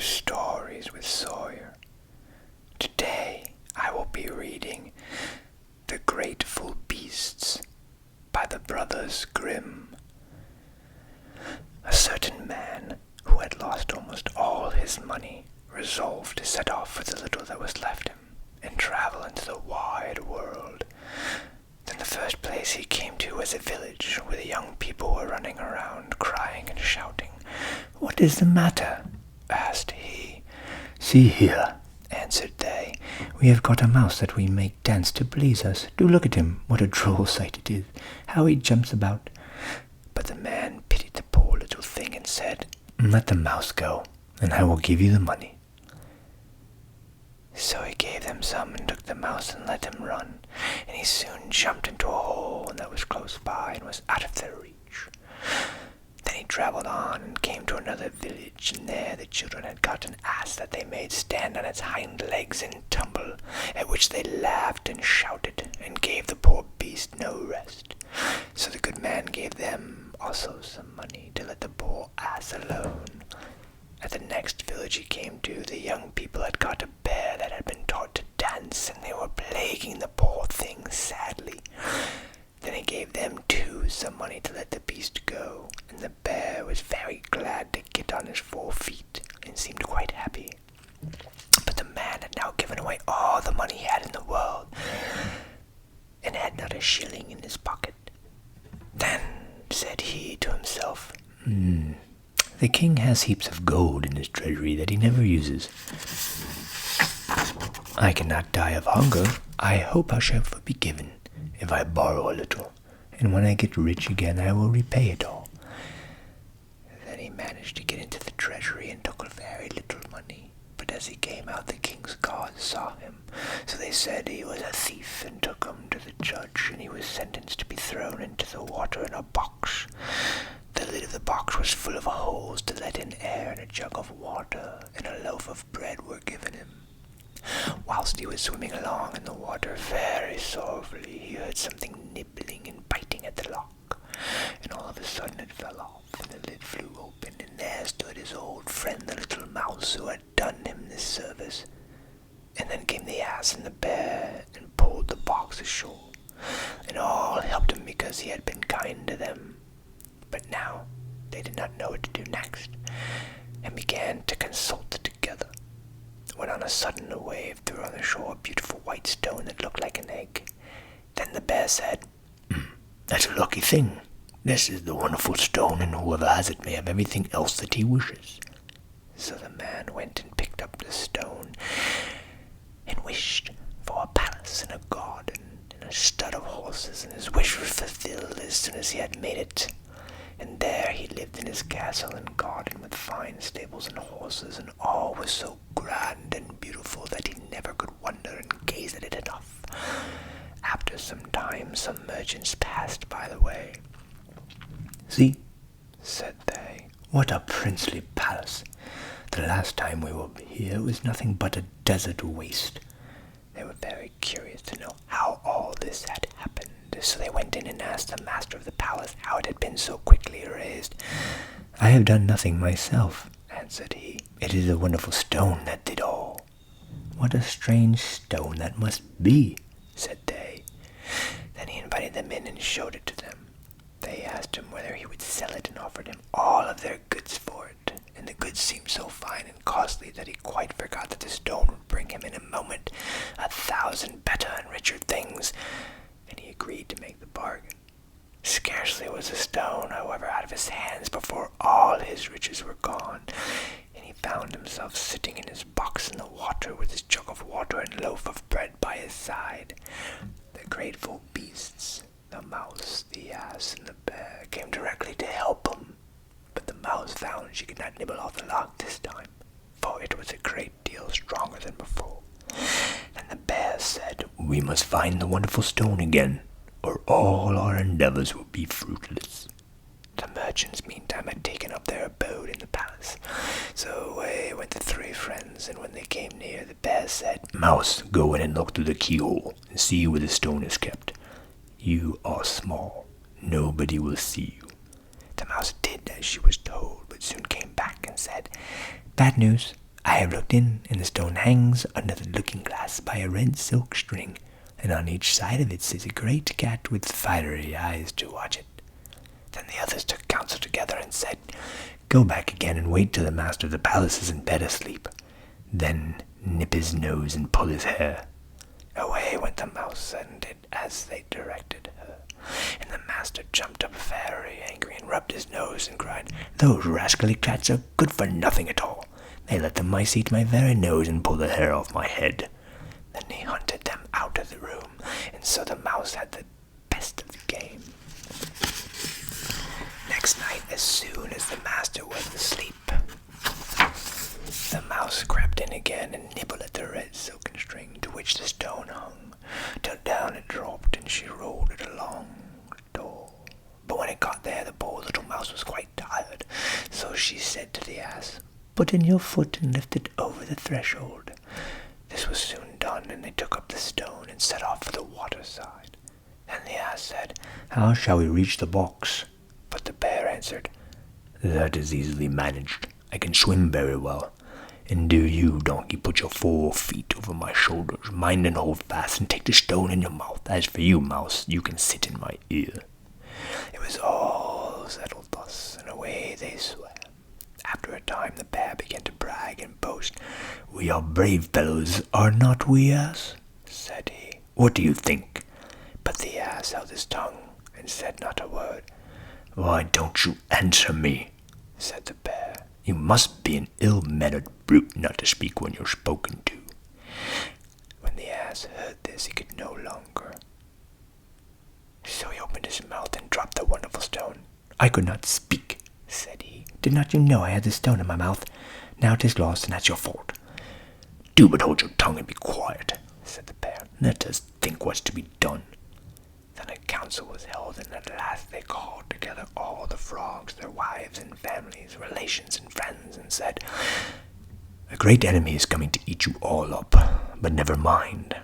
Stories with Sawyer. Today I will be reading The Grateful Beasts by the Brothers Grimm. A certain man who had lost almost all his money resolved to set off with the little that was left him and travel into the wide world. Then the first place he came to was a village where the young people were running around crying and shouting. "What is the matter?" asked he. "See here," answered they. "We have got a mouse that we make dance to please us. Do look at him. What a droll sight it is. How he jumps about." But the man pitied the poor little thing and said, "Let the mouse go, and I will give you the money." So he gave them some and took the mouse and let him run, and he soon jumped into a hole that was close by and was out of their reach. Then he traveled on and came to another village, and there the children had got an ass that they made stand on its hind legs and tumble, at which they laughed and shouted, and gave the poor beast no rest. So the good man gave them also some money to let the poor ass alone. At the next village he came to, the young people had got a bear that had been taught to dance, and they were plaguing the poor thing sadly. Then he gave them too some money to let the beast go, and the bear was very glad to get on his 4 feet, and seemed quite happy. But the man had now given away all the money he had in the world, and had not a shilling in his pocket. Then said he to himself, The king has heaps of gold in his treasury that he never uses. I cannot die of hunger. I hope I shall be given if I borrow a little, and when I get rich again I will repay it all. Then he managed to get into the treasury and took very little money. But as he came out, the king's guards saw him. So they said he was a thief and took him to the judge, and he was sentenced to be thrown into the water in a box. The lid of the box was full of holes to let in air, and a jug of water and a loaf of bread were given him. Whilst he was swimming along in the water very sorrowfully, he heard something nibbling and biting at the lock, and all of a sudden it fell off, and the lid flew open, and there stood his old friend the little mouse who had done him this service. And then came the ass and the bear and pulled the box ashore, and all helped him because he had been kind to them. But now they did not know what to do next, and began to consult together, when on a sudden a wave threw on the shore a beautiful white stone that looked like an egg. Then the bear said, "That's a lucky thing. This is the wonderful stone, and whoever has it may have everything else that he wishes." So the man went and picked up the stone, and wished for a palace and a garden and a stud of horses, and his wish was fulfilled as soon as he had made it. And there he lived in his castle and garden with fine stables and horses, and all was so grand and beautiful that he never could wonder and gaze at it enough. After some time, some merchants passed by the way. "See," said they, "what a princely palace. The last time we were here it was nothing but a desert waste." They were very curious to know how all this had happened, so they went in and asked the master of the palace how it had been so quickly raised. "I have done nothing myself," answered he. "It is a wonderful stone that did all." "What a strange stone that must be," said they. Then he invited them in and showed it to them. They asked him whether he would sell it, and offered him all of their goods for it. And the goods seemed so fine and costly that he quite forgot that the stone would bring him in a moment 1,000 better and richer things, and he agreed to make the bargain. Scarcely was the stone, however, out of his hands before all his riches were gone, and he found himself sitting in his box in the water with his jug of water and loaf of bread by his side. The grateful beasts, the mouse, the ass, and the bear, came directly to help him, but the mouse found she could not nibble off the lock this time, for it was a great deal stronger than before. And the bear said, "We must find the wonderful stone again, or all our endeavors will be fruitless." The merchants meantime had taken up their abode in the palace, so away went the 3 friends, and when they came near, the bear said, "Mouse, go in and look through the keyhole, and see where the stone is kept. You are small, nobody will see you." The mouse did as she was told, but soon came back and said, "Bad news. I have looked in, and the stone hangs under the looking-glass by a red silk string, and on each side of it sits a great cat with fiery eyes to watch it. Then the others took counsel together and said, Go back again and wait till the master of the palace is in bed asleep. Then nip his nose and pull his hair. Away went the mouse and did as they directed her. And the master jumped up very angry and rubbed his nose and cried, Those rascally cats are good for nothing at all. They let the mice eat my very nose and pull the hair off my head. Then he hunted them out of the room, and so the mouse had the best of the game. Next night, as soon as the master was asleep, the mouse crept in again and nibbled at the red silken string to which the stone hung, till down it dropped, and she rolled it along the door. But when it got there, the poor little mouse was quite tired, so she said to the ass, Put in your foot and lift it over the threshold. This was soon done, and they took up the stone and set off for the water side. Then the ass said, How shall we reach the box? But the bear answered, That is easily managed. I can swim very well. And do you, donkey, put your 4 feet over my shoulders, mind and hold fast, and take the stone in your mouth. As for you, mouse, you can sit in my ear. It was all settled thus, and away they swam. After a time the bear began to brag and boast. We are brave fellows, are not we, ass? Said he. What do you think? But the ass held his tongue and said not a word. Why don't you answer me? Said the bear. You must be an ill-mannered brute not to speak when you're spoken to. When the ass heard this, he could no longer. So he opened his mouth and dropped the wonderful stone. I could not speak, said he. Did not you know I had the stone in my mouth? Now it is lost, and that's your fault. Do but hold your tongue and be quiet, said the bear. Let us think what's to be done. Then a council was held, and at last they called together all the frogs, their wives and families, relations and friends, and said, A great enemy is coming to eat you all up, but never mind.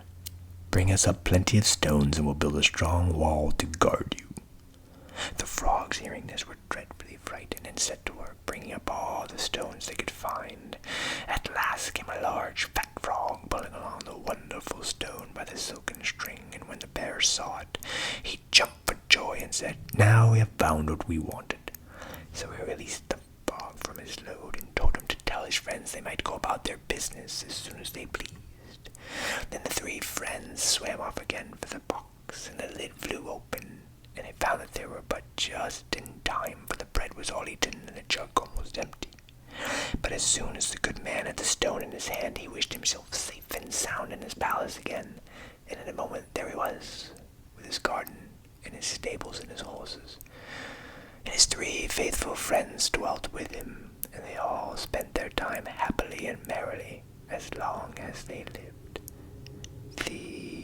Bring us up plenty of stones, and we'll build a strong wall to guard you. The frogs, hearing this, were dreadfully frightened, and set to work, bringing up all the stones they could find. At last came a large fat frog, pulling along the wonderful stone by the silken string, and when the bear saw it, he jumped for joy and said, Now we have found what we wanted. So he released the frog from his load, and told him to tell his friends they might go about their business as soon as they pleased. Then the 3 friends swam off again for the box, and the lid flew open, and they found that they were but just in time, for the bread was all eaten and the jug almost empty. But as soon as the good man had the stone in his hand, he wished himself safe and sound in his palace again, and in a moment there he was, with his garden and his stables and his horses. And his 3 faithful friends dwelt with him, and they all spent their time happily and merrily as long as they lived. The